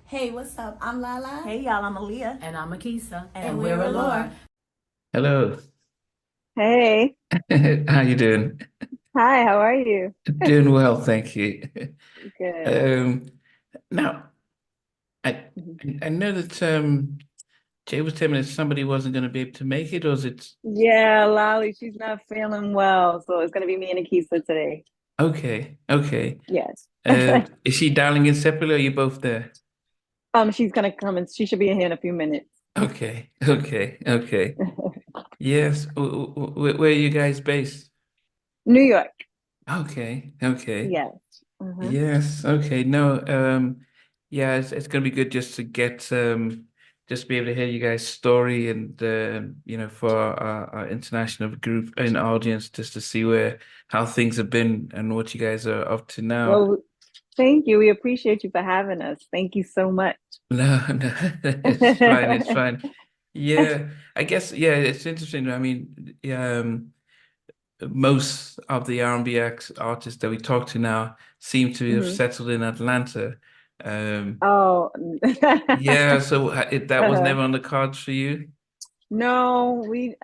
Hey, what's up? I'm Lala. Hey y'all, I'm Aaliyah. And I'm Akisa. And we're Allure. Hello. Hey, How you doing? hi, how are you? Doing well, thank you. Good. Um, now, I Mhm. I know that Jay was telling me that somebody wasn't going to be able to make it, or is it Yeah, Lolly, she's not feeling well, so it's gonna be me and Akisa today. okay? Okay. Yes. Is she dialing in separately, or are you both there? She's gonna come and she should be in here in a few minutes. Okay, okay, okay. Yes. Where are you guys based? New York. Okay, okay. Yes. Hmm. Yes, okay. No, yeah, it's gonna be good just to get just be able to hear you guys' story and for our international group and audience just to see where how things have been and what you guys are up to now. Well, thank you. We appreciate you for having us. Thank you so much. No, no, it's fine, it's fine. Yeah, I guess yeah, it's interesting. I mean, yeah, most of the R&B artists that we talk to now seem to have Hmm. settled in Atlanta. Um, Oh, Yeah, so that was uh, never on the cards for you. no, we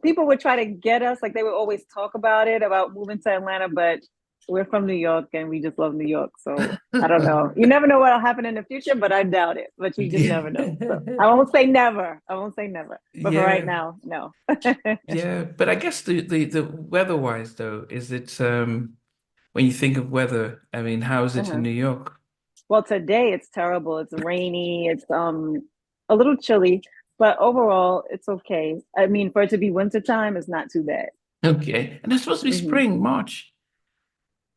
people would try to get us, like they would always talk about it, about moving to Atlanta, but we're from New York and we just love New York. So I don't know. You never know what'll happen in the future, but I doubt it. But you just never know. So I won't say never. I won't say never. But for right Yeah, now, no. yeah, but I guess the weather-wise though, is it when you think of weather, I mean, how is it in Uh-huh. New York? Well, today it's terrible. It's rainy. It's a little chilly, but overall it's okay. I mean, for it to be wintertime, it's not too bad. Okay, and it's supposed to be Mhm. spring, March.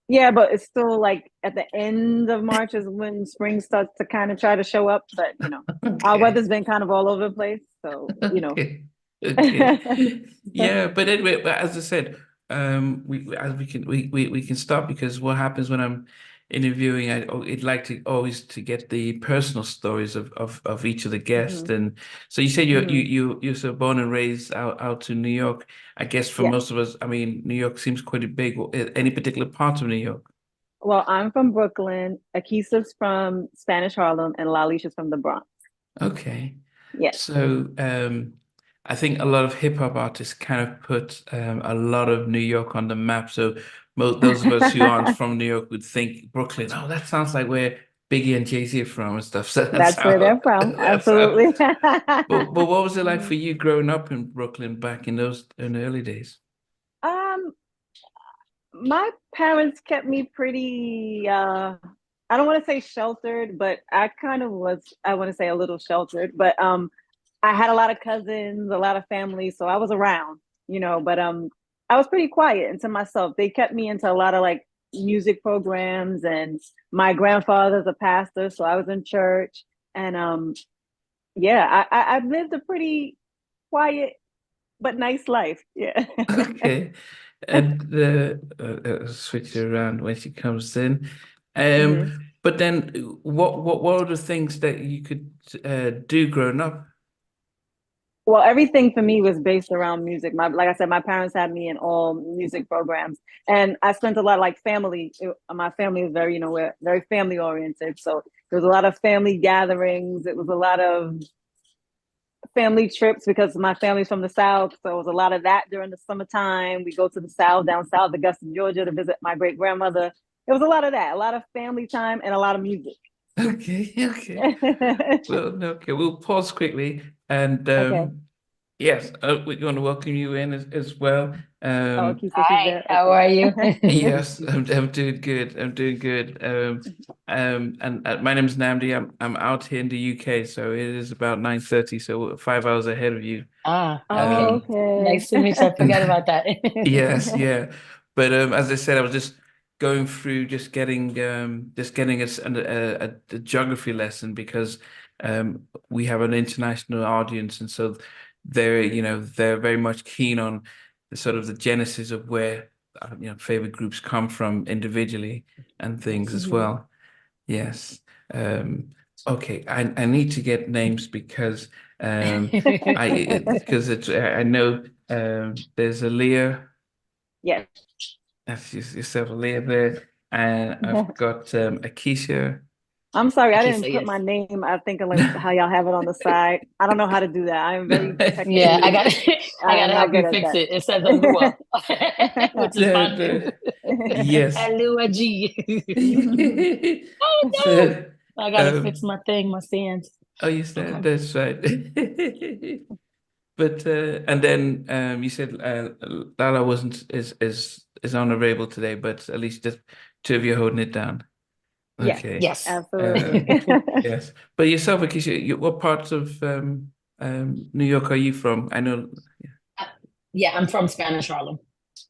Yeah, but it's still like at the end of March is when spring starts to kind of try to show up. But our Okay, weather's been kind of all over the place. So. okay, okay. Yeah, but anyway, but as I said, we as we can stop because what happens when I'm interviewing, I'd like to always to get the personal stories of each of the guests. Hmm. And so you said Hmm. you're so born and raised out to New York. I guess for Yeah. most of us, I mean, New York seems quite big. Any particular part of New York? Well, I'm from Brooklyn. Akisa's from Spanish Harlem, and Lalisha's from the Bronx. Okay. Yes. So I think a lot of hip hop artists kind of put a lot of New York on the map. So mo those of us who aren't from New York would think Brooklyn, oh, that sounds like where Biggie and Jay-Z are from and stuff. So that's That's where how they're from. that's how. Absolutely. But what was it like for Mhm. you growing up in Brooklyn back in those in the early days? Um, my parents kept me pretty I don't want to say sheltered, but I kind of was, I want to say a little sheltered, but I had a lot of cousins, a lot of family, so I was around, but I was pretty quiet and to myself. They kept me into a lot of like music programs, and my grandfather's a pastor, so I was in church. And yeah, I've lived a pretty quiet but nice life. Yeah. Okay. And switch it around when she comes in. Hmm. But then what are the things that you could do growing up? Well, everything for me was based around music. Like I said, my parents had me in all music programs, and I spent a lot of like family. My family is very, we're very family oriented. So there was a lot of family gatherings. It was a lot of family trips because my family's from the South. So it was a lot of that during the summertime. We go to the South, down south, Augusta, Georgia, to visit my great grandmother. It was a lot of that, a lot of family time, and a lot of music. Okay, okay. Well, no, okay, we'll pause quickly and Okay. yes, we want to welcome you in as well. Oh, Um, Keisha, she's Hi, there. how Okay. are you? yes, I'm doing good. I'm doing good. And my name's Namdi. I'm out here in the UK, so it is about 9:30, so we're 5 hours ahead of you. Ah, Oh, Um, okay. okay. Nice to meet you. I forgot about that. yes, yeah. But as I said, I was just going through just getting a geography lesson because we have an international audience, and so they're very much keen on the sort of the genesis of where favorite groups come from individually and things as Mhm. well. Yes. Um, okay, I need to get names because because it's I know there's a Leah. Yes. That's yourself a Leah there, and I've got Akeisha, I'm sorry, I I can didn't say put yes. my name. I think like how y'all have it on the side. I don't know how to do that. I am very Yeah, I technically. got I I am gotta not help you good at fix that. it. It says Allure, which is No, fine. no. Yes. Allure G. Oh So, no! I gotta fix my thing, my stands. oh, you said Okay. that's right. But and then you said Lala wasn't is unavailable today, but at least just two of you holding it down. Yes, Okay. Yes. absolutely. Yes. But yourself, Akisha, what parts of New York are you from? I know. Yeah, I'm from Spanish Harlem.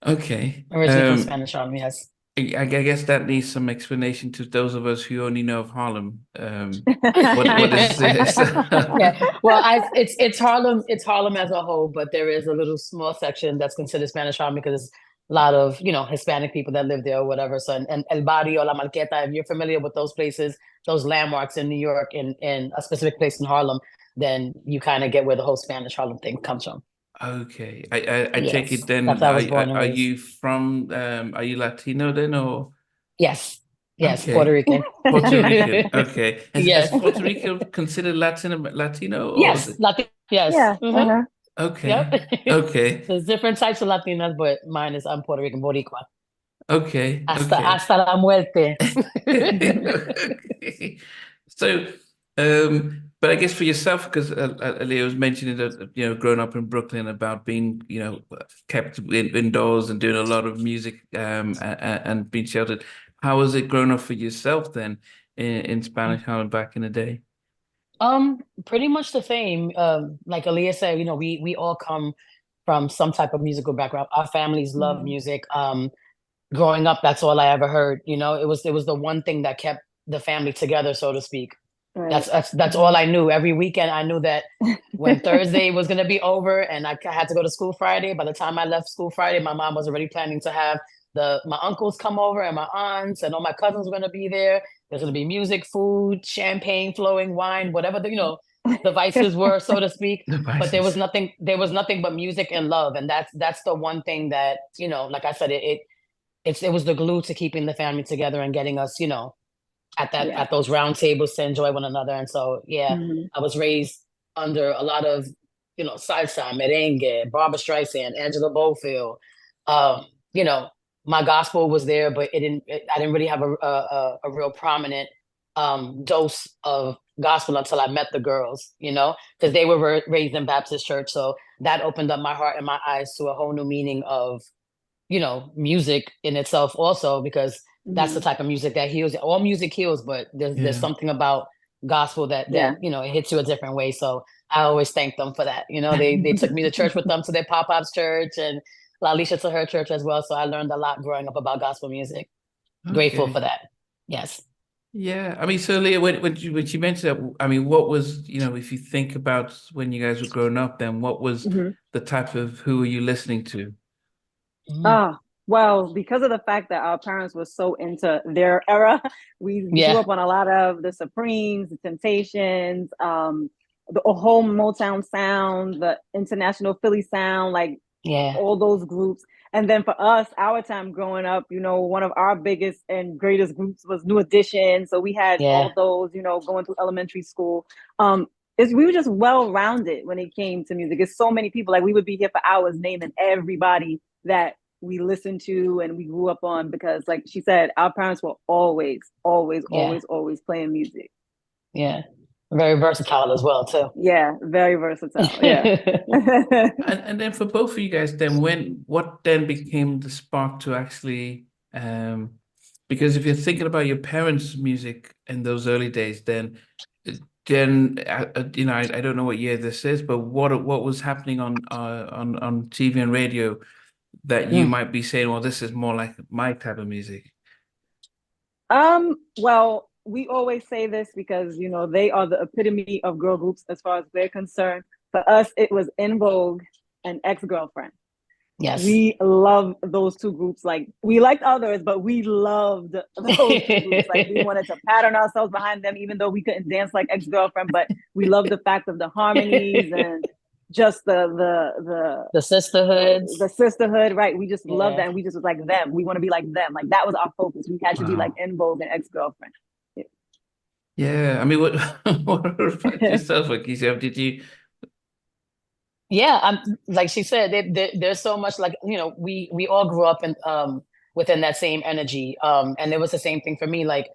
Okay. Originally from Spanish Harlem, yes. I guess that needs some explanation to those of us who only know of Harlem. What is this? Yeah. Well, it's Harlem, it's Harlem as a whole, but there is a little small section that's considered Spanish Harlem because there's a lot of, Hispanic people that live there or whatever. So and El Barrio, La Marqueta, if you're familiar with those places, those landmarks in New York in a specific place in Harlem, then you kind of get where the whole Spanish Harlem thing comes from. Okay. I take Yes. it That's then. where I was born and Are raised. you from? Are you Latino then, or Yes. Yes, Puerto okay, Rican. Puerto Rican? Okay. Has Yes. Puerto Rico considered Latino, or is Yes. it? Yes. Yeah. Uh-huh. Yep. Okay. Okay. There's different types of Latinas, but mine is I'm Puerto Rican, Boricua. Okay. Okay. Hasta la muerte. Okay. So, but I guess for yourself, because Leah was mentioning that, growing up in Brooklyn about being, kept indoors and doing a lot of music, and being sheltered. How was it growing up for yourself then in Spanish Harlem back in the day? Pretty much the same. Like Aaliyah said, we all come from some type of musical background. Our families love Mhm. music. Growing up, that's all I ever heard. It was the one thing that kept the family together, so to speak. Right. That's all I knew. Every weekend, I knew that when Thursday was gonna be over and I had to go to school Friday. By the time I left school Friday, my mom was already planning to have my uncles come over and my aunts and all my cousins were gonna be there. There's gonna be music, food, champagne flowing, wine, whatever the vices were, so to speak. But there was Devices. nothing. There was nothing but music and love, and that's the one thing that like I said, it was the glue to keeping the family together and getting us, Yeah. at those round tables to enjoy one another. And so, yeah, Mhm. I was raised under a lot of, salsa, merengue, Barbara Streisand, Angela Bofield. Um, you know, my gospel was there, but I didn't really have a real prominent dose of gospel until I met the girls, because they were raised in Baptist church. So that opened up my heart and my eyes to a whole new meaning of music in itself also because that's the Mhm. type of music that heals. All music heals, but there's Yeah. something about gospel that Yeah. it hits you a different way. So I always thank them for that. They took me to church with them to their pop-ups church and Lalisha to her church as well. So I learned a lot growing up about gospel music. Grateful for Okay. that. Yes. Yeah, I mean, so Leah, when you mentioned that, I mean, what was, if you think about when you guys were growing up, then what was Mhm. the type of who were you listening to? Mhm. Ah, well, because of the fact that our parents were so into their era, we grew Yeah. up on a lot of the Supremes, the Temptations, the whole Motown sound, the international Philly sound, like Yeah. all those groups. And then for us, our time growing up, one of our biggest and greatest groups was New Edition. So we had Yeah. all those, going through elementary school. We were just well rounded when it came to music. It's so many people. Like we would be here for hours naming everybody that we listened to and we grew up on because, like she said, our parents were always, always, Yeah. always, always playing music. Yeah. Very versatile as well too. Yeah, very versatile. Yeah. And then for both of you guys, then what then became the spark to actually, because if you're thinking about your parents' music in those early days, I don't know what year this is, but what was happening on TV and radio that you Mm. might be saying, well, this is more like my type of music. Well, we always say this because they are the epitome of girl groups as far as we're concerned. For us, it was In Vogue and Ex-Girlfriend. Yes. We love those two groups. Like we liked others, but we loved those two groups. Like we wanted to pattern ourselves behind them, even though we couldn't dance like Ex-Girlfriend. But we loved the fact of the harmonies and just The the sisterhoods. sisterhood, right? We just love Yeah. that, and we just was like them. We want to be like them. Like that was our focus. We had to be like Wow. In Vogue and Ex-Girlfriend. Yeah. Yeah, I mean, what what about yourself, Akisha? Did you? Yeah, like she said, there's so much, like, we all grew up in within that same energy. And it was the same thing for me. Like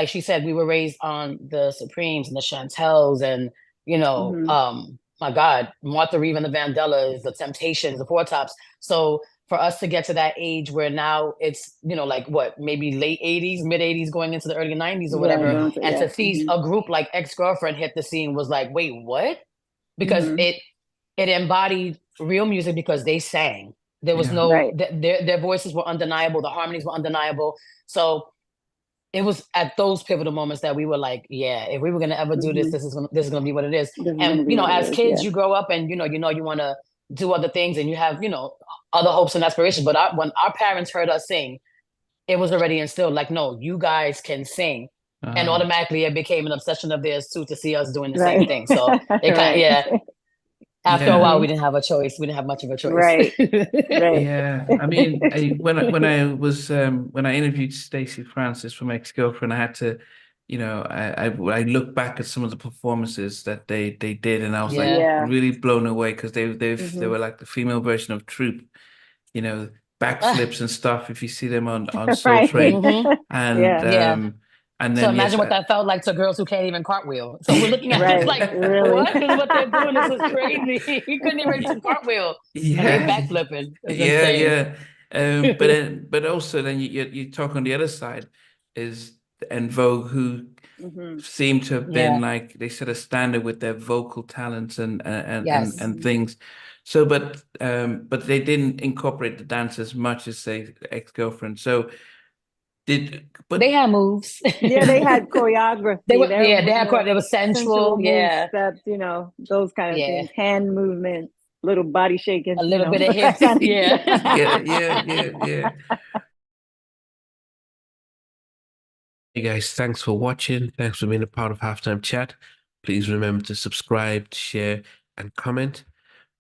she said, we were raised on the Supremes and the Chantels and, Hmm. my God, Martha Reeve and the Vandellas, the Temptations, the Four Tops. So for us to get to that age where now it's, like what, maybe late 80s, mid 80s, going into the early 90s or Yeah, whatever, Yeah, going to and yeah. to see Hmm. a group like Ex-Girlfriend hit the scene was like, wait, what? Because Hmm. it embodied real music because they sang. There was yeah, no Right. their voices were undeniable, the harmonies were undeniable. So it was at those pivotal moments that we were like, yeah, if we were gonna ever do this, Hmm. this is gonna be what it is. This is going And to be what it as is. kids, Yeah. you grow up and you want to do other things and you have other hopes and aspirations. But when our parents heard us sing, it was already instilled. Like, no, you guys can sing. And uh, automatically it became an obsession of theirs too to see us doing the same Right. thing. So it kind of, Right. yeah, after a yeah, while, Hmm. we didn't have a choice. We didn't have much of a choice. Right. Right. yeah. I mean, when I interviewed Stacey Francis from Ex-Girlfriend, I had to, I look back at some of the performances that they did, and I was like Yeah. Yeah. really blown away because they Hmm. were like the female version of Troop, you know, Ah, backflips and stuff. If you see them on Soul Right. Train, hmm and Yeah. Yeah. So then yes, imagine what that felt like to girls who can't even cartwheel. So we're looking at this Right. like, Really. what is what they're doing? This is crazy. He couldn't even do cartwheel, and they yeah, backflipping. It's yeah, insane. yeah. But also then you talk on the other side is En Vogue, who Hmm. seem to have been Yeah. like they set a standard with their vocal talents Yes. and things. So, but they didn't incorporate the dance as much as say Ex-Girlfriend. So did They but had moves. Yeah, they had choreography. There Yeah, they was had more they were sensual. sensual move Yeah. steps, those kind of Yeah. things, hand movements, little body shaking, A little bit of that hips. kind of Yeah. yeah. Hey guys, thanks for watching. Thanks for being a part of Halftime Chat. Please remember to subscribe, share, and comment.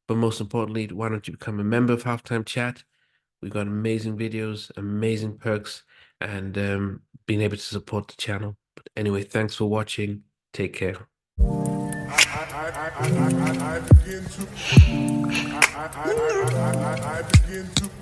But most importantly, why don't you become a member of Halftime Chat? We've got amazing videos, amazing perks, and being able to support the channel. But anyway, thanks for watching. Take care. I begin to